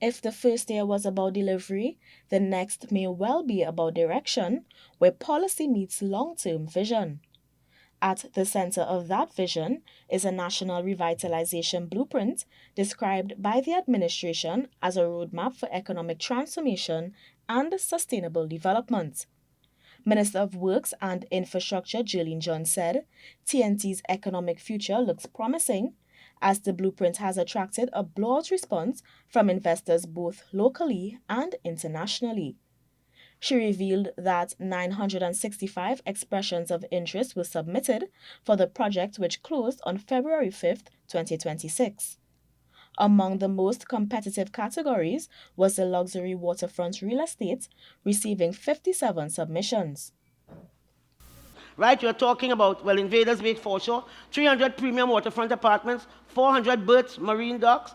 If the first year was about delivery, the next may well be about direction, where policy meets long-term vision. At the center of that vision is a national revitalization blueprint described by the administration as a roadmap for economic transformation and sustainable development. Minister of Works and Infrastructure Danielle John said TNT's economic future looks promising as the blueprint has attracted a broad response from investors both locally and internationally. She revealed that 965 expressions of interest were submitted for the project, which closed on February 5, 2026. Among the most competitive categories was the luxury waterfront real estate, receiving 57 submissions. Right, you're talking about, well, Invaders Bay foreshore, 300 premium waterfront apartments, 400 berths, marine docks,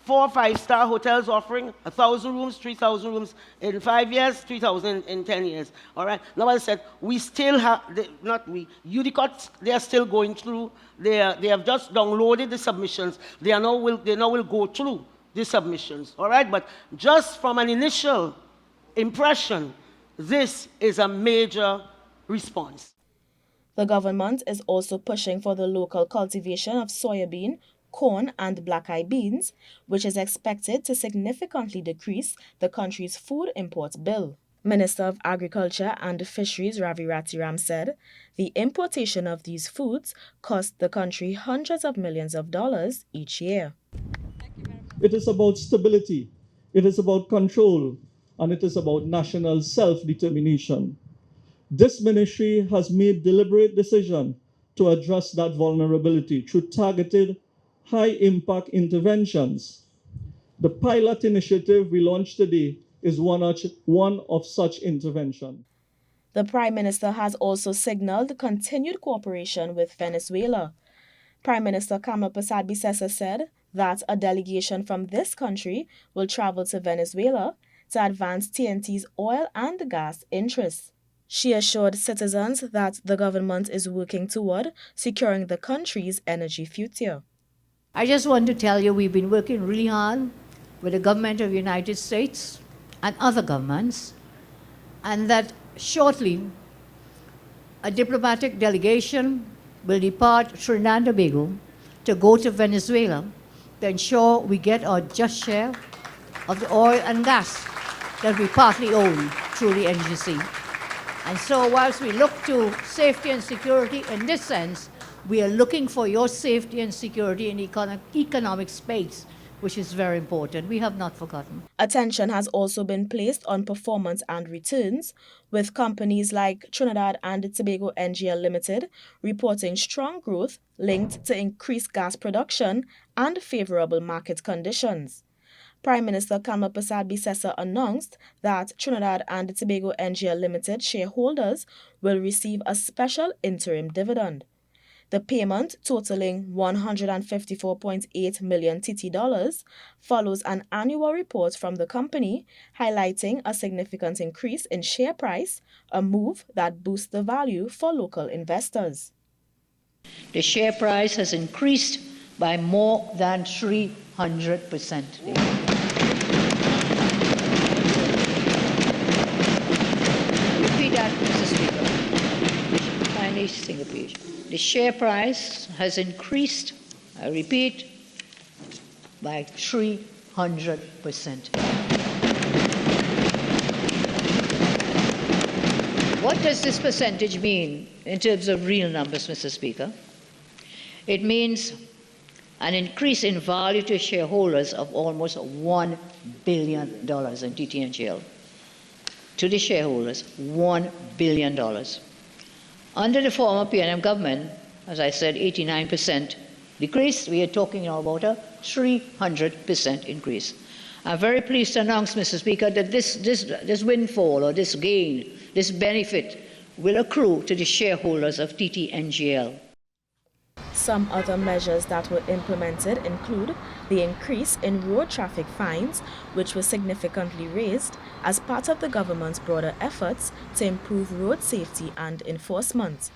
4 5-star hotels offering 1,000 rooms, 3,000 rooms in 5 years, 3,000 in 10 years. All right. Now, as I said, we still have, not we, UDICOTs, they are still going through. They have just downloaded the submissions. They now will go through the submissions. All right. But just from an initial impression, this is a major response. The government is also pushing for the local cultivation of soybean, corn, and black-eyed beans, which is expected to significantly decrease the country's food import bill. Minister of Agriculture and Fisheries Ravi Ratiram said the importation of these foods cost the country hundreds of millions of dollars each year. It is about stability, it is about control, and it is about national self-determination. This ministry has made deliberate decision to address that vulnerability through targeted, high-impact interventions. The pilot initiative we launched today is one of such interventions. The Prime Minister has also signaled continued cooperation with Venezuela. Prime Minister Kamal Prasad-Bisesa said that a delegation from this country will travel to Venezuela to advance TNT's oil and gas interests. She assured citizens that the government is working toward securing the country's energy future. I just want to tell you we've been working really hard with the government of the United States and other governments, and that shortly a diplomatic delegation will depart Trinidad and Tobago to go to Venezuela to ensure we get our just share of the oil and gas that we partly own through the NGC. And so whilst we look to safety and security in this sense, we are looking for your safety and security in the economic space, which is very important. We have not forgotten. Attention has also been placed on performance and returns, with companies like Trinidad and Tobago NGL Limited reporting strong growth linked to increased gas production and favorable market conditions. Prime Minister Kamal Prasad-Bisesa announced that Trinidad and Tobago NGL Limited shareholders will receive a special interim dividend. The payment, totaling 154.8 million TT dollars, follows an annual report from the company highlighting a significant increase in share price, a move that boosts the value for local investors. The share price has increased by more than 300%. Repeat that, Mr. Speaker. Finally, single page. The share price has increased, I repeat, by 300%. What does this percentage mean in terms of real numbers, Mr. Speaker? It means an increase in value to shareholders of almost $1 billion in TTNGL. To the shareholders, $1 billion. Under the former PNM government, as I said, 89% decrease. We are talking now about a 300% increase. I'm very pleased to announce, Mr. Speaker, that this windfall or this gain, this benefit will accrue to the shareholders of TTNGL. Some other measures that were implemented include the increase in road traffic fines, which was significantly raised as part of the government's broader efforts to improve road safety and enforcement.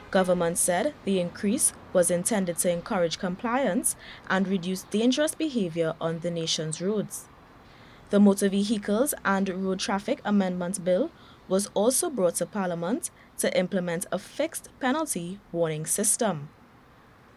Government said the increase was intended to encourage compliance and reduce dangerous behavior on the nation's roads. The Motor Vehicles and Road Traffic Amendment Bill was also brought to Parliament to implement a fixed penalty warning system.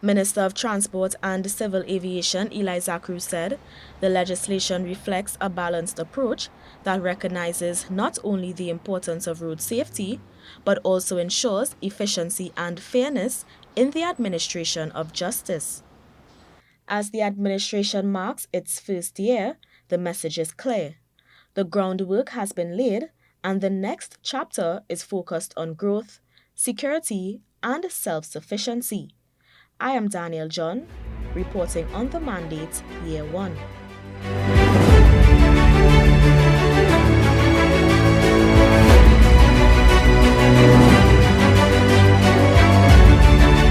Minister of Transport and Civil Aviation Eli Zakru said the legislation reflects a balanced approach that recognizes not only the importance of road safety, but also ensures efficiency and fairness in the administration of justice. As the administration marks its first year, the message is clear. The groundwork has been laid, and the next chapter is focused on growth, security, and self-sufficiency. I am Danielle John, reporting on the mandate, Year 1.